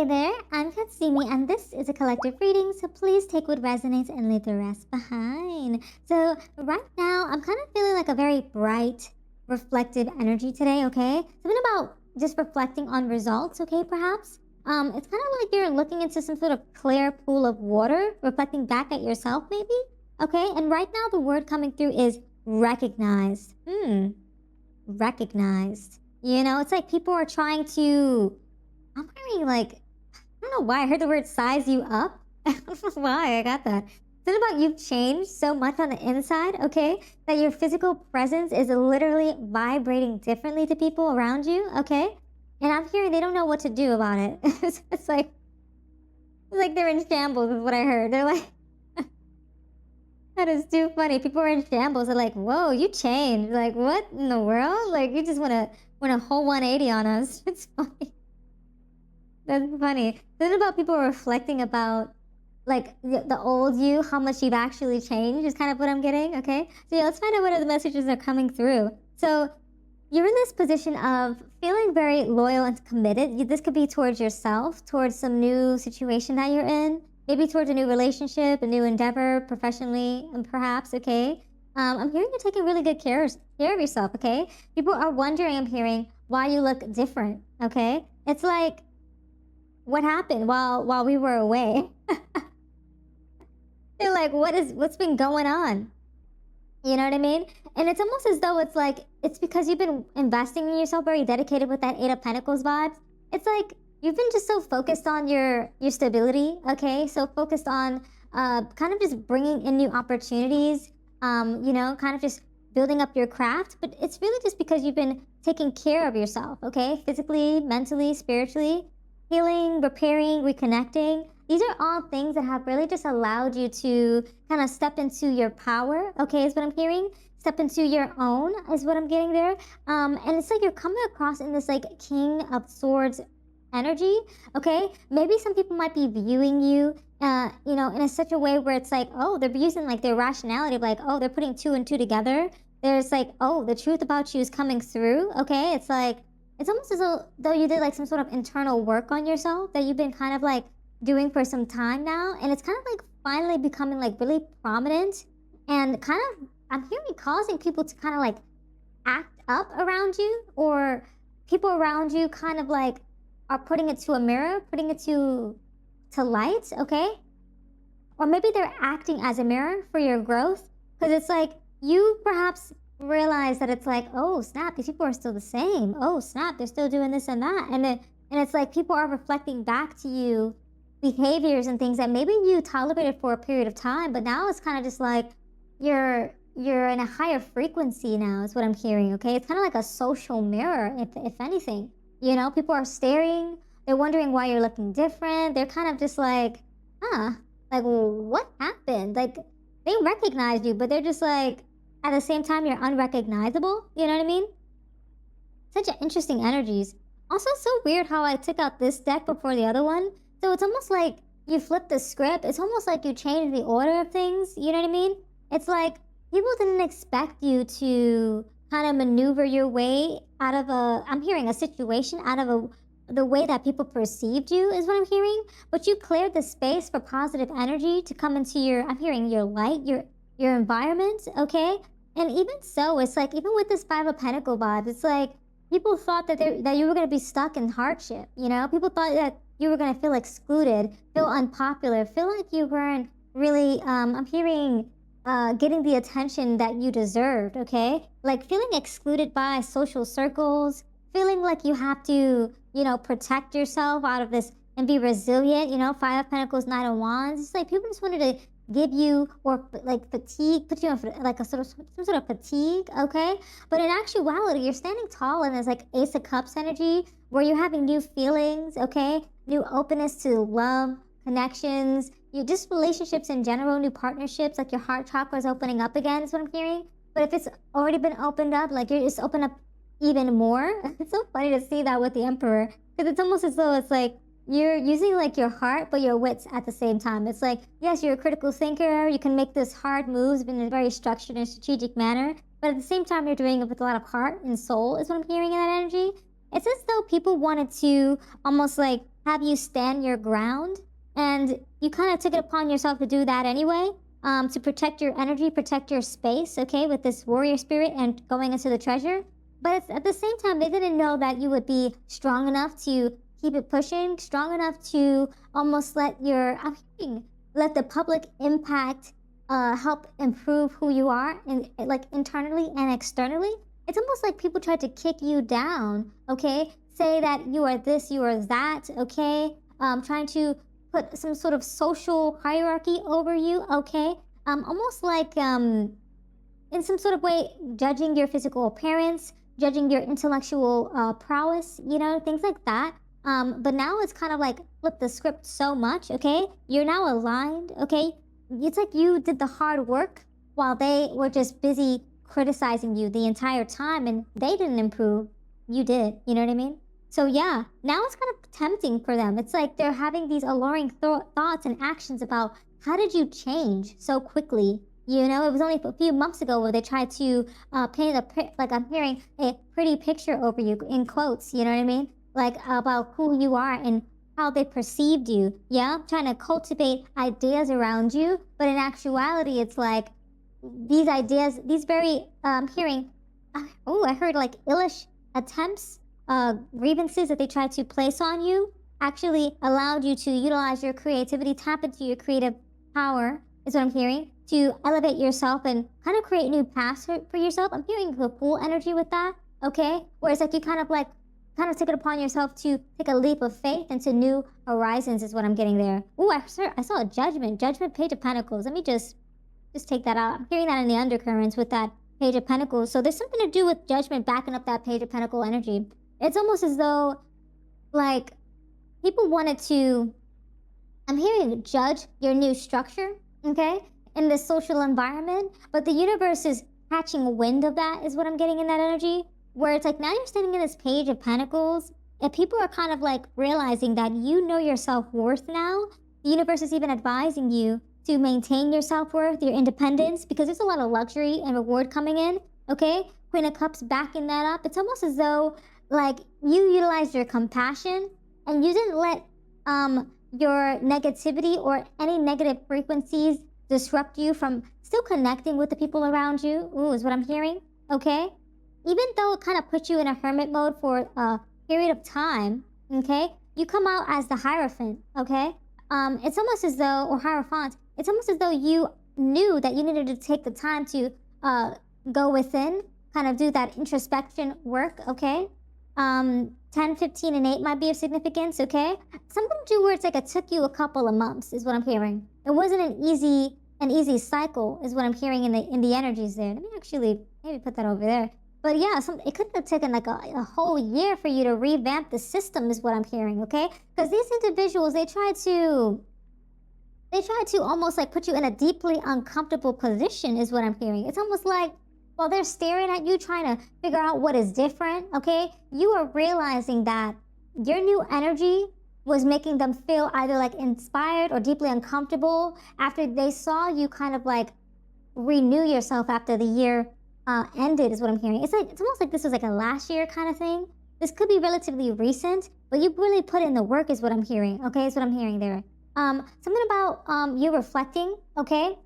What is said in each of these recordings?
Hey there, I'm Katsumi, and this is a collective reading, so please take what resonates and leave the rest behind. So, right now, I'm kind of feeling like a very bright, reflective energy today, okay? Something about just reflecting on results, okay, perhaps? It's kind of like you're looking into some sort of clear pool of water, reflecting back at yourself, maybe? Okay, and right now, the word coming through is recognized. Recognized. You know, it's like people are trying to. I'm hearing like, I don't know why I heard the word size you up. I don't know why I got that. Something about you've changed so much on the inside, okay? That your physical presence is literally vibrating differently to people around you, okay? And I'm hearing they don't know what to do about it. It's like they're in shambles is what I heard. They're like, that is too funny. People are in shambles. They're like, whoa, you changed. Like, what in the world? Like, you just want a whole 180 on us. It's funny. That's funny. Something about people reflecting about like the old you, how much you've actually changed is kind of what I'm getting, okay? So yeah, let's find out what other messages are coming through. So you're in this position of feeling very loyal and committed. This could be towards yourself, towards some new situation that you're in, maybe towards a new relationship, a new endeavor, professionally, and perhaps, okay? I'm hearing you're taking really good care of yourself, okay? People are wondering, I'm hearing, why you look different, okay? It's like, what happened while we were away? They're like, what's been going on? You know what I mean? And it's almost as though it's like, it's because you've been investing in yourself, very dedicated with that Eight of Pentacles vibes. It's like, you've been just so focused on your stability, okay? So focused on kind of just bringing in new opportunities, you know, kind of just building up your craft. But it's really just because you've been taking care of yourself, okay? Physically, mentally, spiritually. Healing, repairing, reconnecting. These are all things that have really just allowed you to kind of step into your power, okay, is what I'm hearing. Step into your own is what I'm getting there. And it's like you're coming across in this like King of Swords energy, okay? Maybe some people might be viewing you, you know, in a such a way where it's like, oh, they're using like their rationality of like, oh, they're putting two and two together. There's like, oh, the truth about you is coming through, okay? It's like, it's almost as though you did like some sort of internal work on yourself that you've been kind of like doing for some time now. And it's kind of like finally becoming like really prominent and kind of, I'm hearing causing people to kind of like act up around you, or people around you kind of like are putting it to a mirror, putting it to light, okay? Or maybe they're acting as a mirror for your growth, because it's like you perhaps realize that it's like, oh snap, these people are still the same. Oh snap, they're still doing this and that. And it's like people are reflecting back to you behaviors and things that maybe you tolerated for a period of time, but now it's kind of just like you're in a higher frequency now is what I'm hearing, okay? It's kind of like a social mirror, if anything. You know, people are staring, they're wondering why you're looking different. They're kind of just like, like, well, what happened? Like, they recognize you, but they're just like, at the same time, you're unrecognizable. You know what I mean? Such interesting energies. Also, so weird how I took out this deck before the other one. So it's almost like you flipped the script. It's almost like you changed the order of things. You know what I mean? It's like people didn't expect you to kind of maneuver your way out of I'm hearing a situation, out of the way that people perceived you is what I'm hearing. But you cleared the space for positive energy to come into I'm hearing your light, your environment, okay? And even so, it's like, even with this Five of Pentacles vibe, it's like people thought that you were going to be stuck in hardship, you know? People thought that you were going to feel excluded, feel unpopular, feel like you weren't really, I'm hearing, getting the attention that you deserved, okay? Like feeling excluded by social circles, feeling like you have to, you know, protect yourself out of this and be resilient, you know? Five of Pentacles, Knight of Wands. It's like people just wanted to give you, or like fatigue, put you in like some sort of fatigue, okay? But in actuality, you're standing tall and there's like Ace of Cups energy where you're having new feelings, okay? New openness to love, connections, you just relationships in general, new partnerships, like your heart chakra is opening up again is what I'm hearing. But if it's already been opened up, like you're just open up even more. It's so funny to see that with the Emperor, because it's almost as though it's like you're using like your heart but your wits at the same time. It's like, yes, you're a critical thinker, you can make this hard moves in a very structured and strategic manner, but at the same time you're doing it with a lot of heart and soul is what I'm hearing in that energy. It's as though people wanted to almost like have you stand your ground, and you kind of took it upon yourself to do that anyway, to protect your energy, protect your space, okay, with this warrior spirit and going into the treasure. But it's, at the same time, they didn't know that you would be strong enough to keep it pushing, strong enough to almost let let the public impact help improve who you are, and like internally and externally. It's almost like people tried to kick you down, okay? Say that you are this, you are that, okay? Trying to put some sort of social hierarchy over you, okay? Almost like in some sort of way, judging your physical appearance, judging your intellectual prowess, you know, things like that. But now it's kind of like flip the script so much, okay? You're now aligned, okay? It's like you did the hard work while they were just busy criticizing you the entire time, and they didn't improve. You did, you know what I mean? So yeah, now it's kind of tempting for them. It's like they're having these alluring thoughts and actions about how did you change so quickly? You know, it was only a few months ago where they tried to paint like I'm hearing a pretty picture over you in quotes, you know what I mean? Like about who you are and how they perceived you. Yeah, trying to cultivate ideas around you, but in actuality, it's like these ideas, these very hearing. Oh, I heard like illish attempts, grievances that they tried to place on you, actually allowed you to utilize your creativity, tap into your creative power. Is what I'm hearing, to elevate yourself and kind of create new paths for yourself. I'm hearing the full energy with that. Okay, whereas like you kind of took it upon yourself to take a leap of faith into new horizons is what I'm getting there. Ooh, I saw a judgment, Page of Pentacles. Let me just take that out. I'm hearing that in the undercurrents with that Page of Pentacles. So there's something to do with judgment backing up that Page of Pentacle energy. It's almost as though like people wanted to, I'm hearing judge your new structure, okay, in this social environment, but the universe is catching wind of that is what I'm getting in that energy, where it's like now you're standing in this Page of Pentacles and people are kind of like realizing that you know your self-worth now. The universe is even advising you to maintain your self-worth, your independence, because there's a lot of luxury and reward coming in, okay? Queen of Cups backing that up. It's almost as though like you utilized your compassion and you didn't let your negativity or any negative frequencies disrupt you from still connecting with the people around you. Ooh, is what I'm hearing, okay? Even though it kind of puts you in a hermit mode for a period of time, okay? You come out as the Hierophant, okay? It's almost as though, or Hierophant, it's almost as though you knew that you needed to take the time to go within, kind of do that introspection work, okay? 10, 15, and 8 might be of significance, okay? Something to do where it's like it took you a couple of months is what I'm hearing. It wasn't an easy cycle is what I'm hearing in the energies there. Let me actually maybe put that over there. But yeah, it could have taken like a whole year for you to revamp the system is what I'm hearing, okay? Because these individuals, they try to almost like put you in a deeply uncomfortable position is what I'm hearing. It's almost like while they're staring at you, trying to figure out what is different, okay? You are realizing that your new energy was making them feel either like inspired or deeply uncomfortable after they saw you kind of like renew yourself after the year ended is what I'm hearing. It's almost like this was like a last year kind of thing. This could be relatively recent, but you really put in the work is what I'm hearing, okay? Is what I'm hearing there. Something about you reflecting, okay?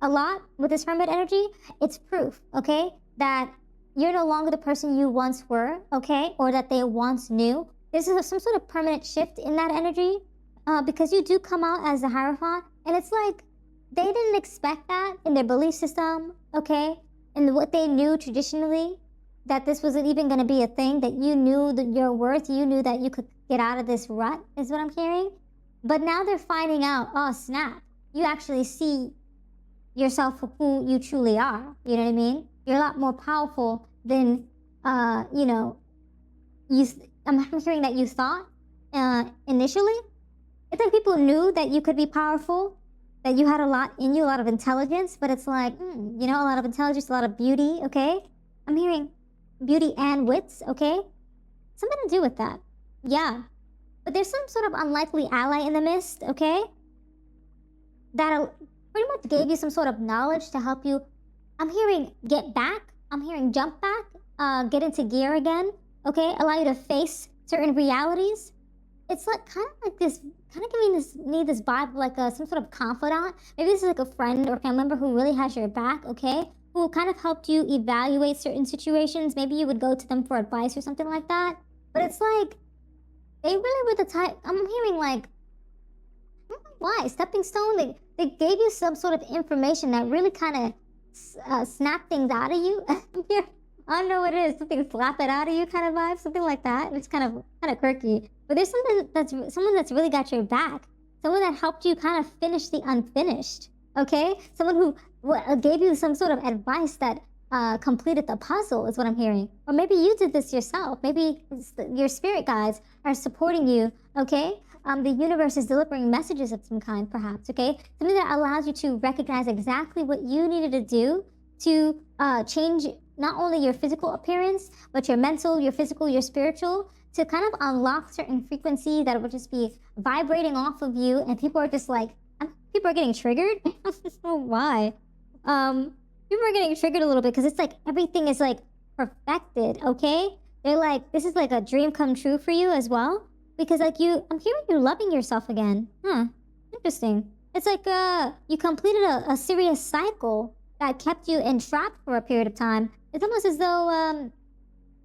A lot with this hermit energy, it's proof, okay, that you're no longer the person you once were, okay, or that they once knew. This is some sort of permanent shift in that energy because you do come out as the Hierophant, and it's like they didn't expect that in their belief system, okay, and what they knew traditionally, that this wasn't even going to be a thing, that you knew that your worth, you knew that you could get out of this rut, is what I'm hearing. But now they're finding out, oh snap, you actually see yourself for who you truly are. You know what I mean? You're a lot more powerful than, you know, I'm hearing that you thought initially. It's like people knew that you could be powerful, that you had a lot in you, a lot of intelligence, but it's like, you know, a lot of intelligence, a lot of beauty, okay? I'm hearing beauty and wits, okay? Something to do with that. Yeah. But there's some sort of unlikely ally in the midst, okay? That pretty much gave you some sort of knowledge to help you. I'm hearing get back. I'm hearing jump back, get into gear again, okay? Allow you to face certain realities. it's like kind of like this, kind of giving this vibe of like some sort of confidant. Maybe this is like a friend or family member who really has your back, okay? Who kind of helped you evaluate certain situations. Maybe you would go to them for advice or something like that. But it's like they really were the type. I'm hearing like, I don't know why, stepping stone. They gave you some sort of information that really kind of snapped things out of you. I don't know what it is. Something slap it out of you kind of vibe, something like that. It's kind of quirky. But there's someone that's really got your back. Someone that helped you kind of finish the unfinished. Okay? Someone who gave you some sort of advice that completed the puzzle is what I'm hearing. Or maybe you did this yourself. Maybe your spirit guides are supporting you. Okay? The universe is delivering messages of some kind, perhaps. Okay? Something that allows you to recognize exactly what you needed to do to change not only your physical appearance, but your mental, your physical, your spiritual, to kind of unlock certain frequency that will just be vibrating off of you, and people are just like, people are getting triggered. I don't know why. People are getting triggered a little bit because it's like everything is like perfected, okay? They're like, this is like a dream come true for you as well, because like I'm hearing you loving yourself again. Interesting. It's like you completed a serious cycle that kept you entrapped for a period of time. It's almost as though, I'm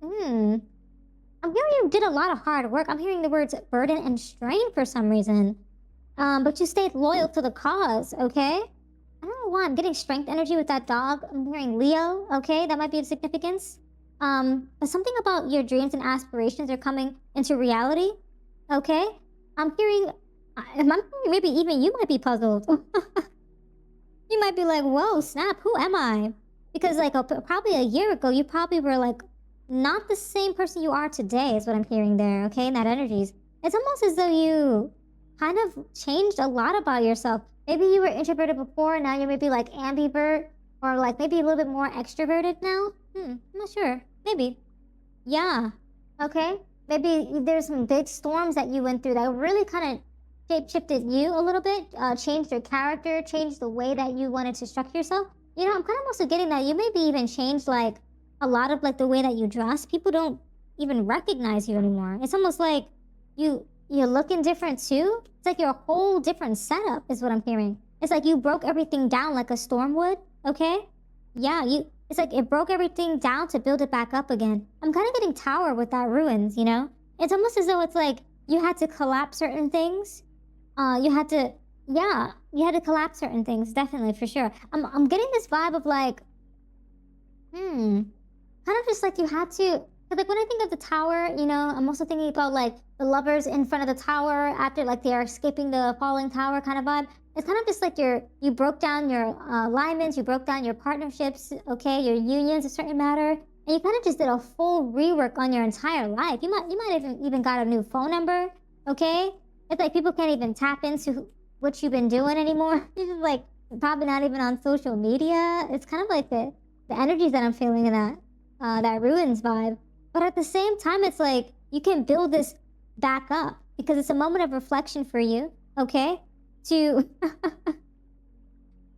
hearing you did a lot of hard work. I'm hearing the words burden and strain for some reason. But you stayed loyal to the cause, okay? I don't know why. I'm getting strength energy with that dog. I'm hearing Leo, okay? That might be of significance. But something about your dreams and aspirations are coming into reality, okay? I'm hearing maybe even you might be puzzled. You might be like, whoa, snap, who am I? Because like probably a year ago, you probably were like not the same person you are today is what I'm hearing there, okay? In that energies. It's almost as though you kind of changed a lot about yourself. Maybe you were introverted before, now you're maybe like ambivert, or like maybe a little bit more extroverted now. I'm not sure. Maybe. Yeah. Okay. Maybe there's some big storms that you went through that really kind of shape-shifted you a little bit, changed your character, changed the way that you wanted to structure yourself. You know, I'm kind of also getting that you maybe even changed like a lot of like the way that you dress. People don't even recognize you anymore. It's almost like you're looking different too. It's like you're a whole different setup is what I'm hearing. It's like you broke everything down like a storm would, okay? Yeah, it's like it broke everything down to build it back up again. I'm kind of getting tower with that ruins, you know? It's almost as though it's like you had to collapse certain things. You had to collapse certain things, definitely, for sure. I'm getting this vibe of like, kind of just like you had to, like when I think of the tower, you know, I'm also thinking about like the lovers in front of the tower after like they are escaping the falling tower kind of vibe. It's kind of just like you broke down your alignments, you broke down your partnerships, okay, your unions, a certain matter, and you kind of just did a full rework on your entire life. You might even got a new phone number, okay? It's like people can't even tap into what you've been doing anymore. You're just like probably not even on social media. It's kind of like the energies that I'm feeling in that ruins vibe. But at the same time, it's like you can build this back up because it's a moment of reflection for you, okay? It's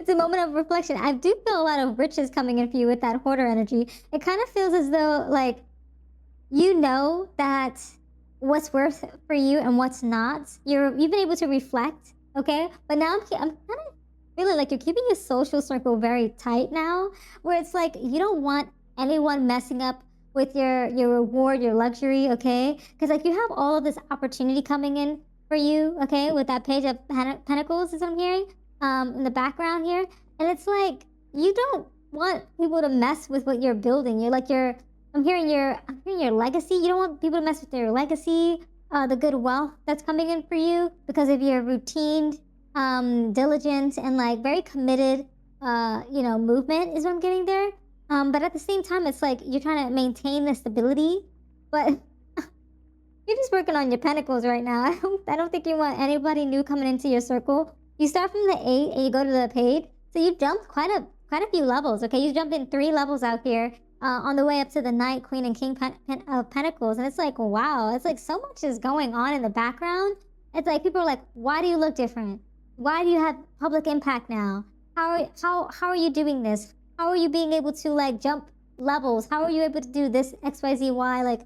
a moment of reflection. I do feel a lot of riches coming in for you with that hoarder energy. It kind of feels as though like you know that what's worth for you and what's not. You've been able to reflect, okay? But now I'm kind of feeling like you're keeping your social circle very tight now, where it's like you don't want anyone messing up with your reward, your luxury, okay? Because like you have all of this opportunity coming in for you, okay? With that page of pentacles is what I'm hearing in the background here, and it's like you don't want people to mess with what you're building. I'm hearing your legacy. You don't want people to mess with your legacy, the good wealth that's coming in for you because of your routine, diligent, and like very committed, movement is what I'm getting there. But at the same time, it's like you're trying to maintain the stability, but you're just working on your pentacles right now. I don't think you want anybody new coming into your circle. You start from the 8 and you go to the page, so you jumped quite a few levels. Okay, you jumped in 3 levels out here. On the way up to the Knight, Queen, and King of Pentacles. And it's like, wow, it's like so much is going on in the background. It's like people are like, why do you look different? Why do you have public impact now? How are you doing this? How are you being able to like jump levels? How are you able to do this XYZY? Like,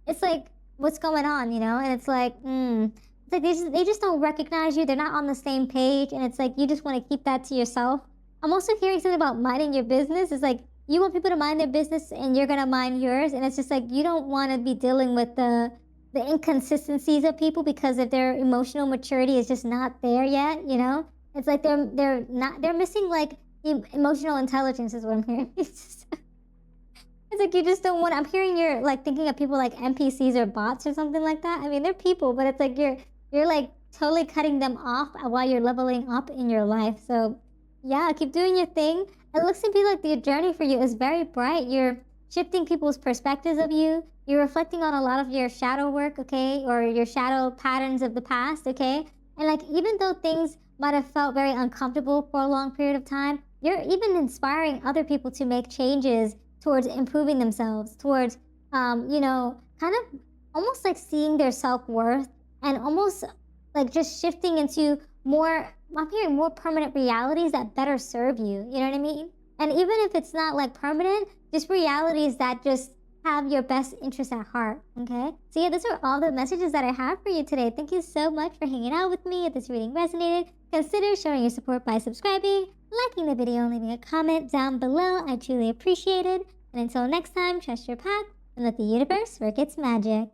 it's like what's going on, you know? And it's like, it's like they just don't recognize you. They're not on the same page. And it's like, you just want to keep that to yourself. I'm also hearing something about minding your business. It's like, you want people to mind their business and you're going to mind yours. And it's just like, you don't want to be dealing with the inconsistencies of people because if their emotional maturity is just not there yet, you know? It's like they're missing like emotional intelligence is what I'm hearing. It's like you just don't want. I'm hearing you're like thinking of people like NPCs or bots or something like that. I mean, they're people, but it's like you're like totally cutting them off while you're leveling up in your life. So yeah, keep doing your thing. It looks to be like the journey for you is very bright. You're shifting people's perspectives of you. You're reflecting on a lot of your shadow work, okay, or your shadow patterns of the past, okay. And like even though things might have felt very uncomfortable for a long period of time, you're even inspiring other people to make changes towards improving themselves, towards, you know, kind of almost like seeing their self-worth and almost like just shifting into more, I'm hearing more permanent realities that better serve you. You know what I mean? And even if it's not like permanent, just realities that just have your best interest at heart, okay? So yeah, those are all the messages that I have for you today. Thank you so much for hanging out with me. If this reading resonated, consider showing your support by subscribing, liking the video, and leaving a comment down below. I truly appreciate it. And until next time, trust your path and let the universe work its magic.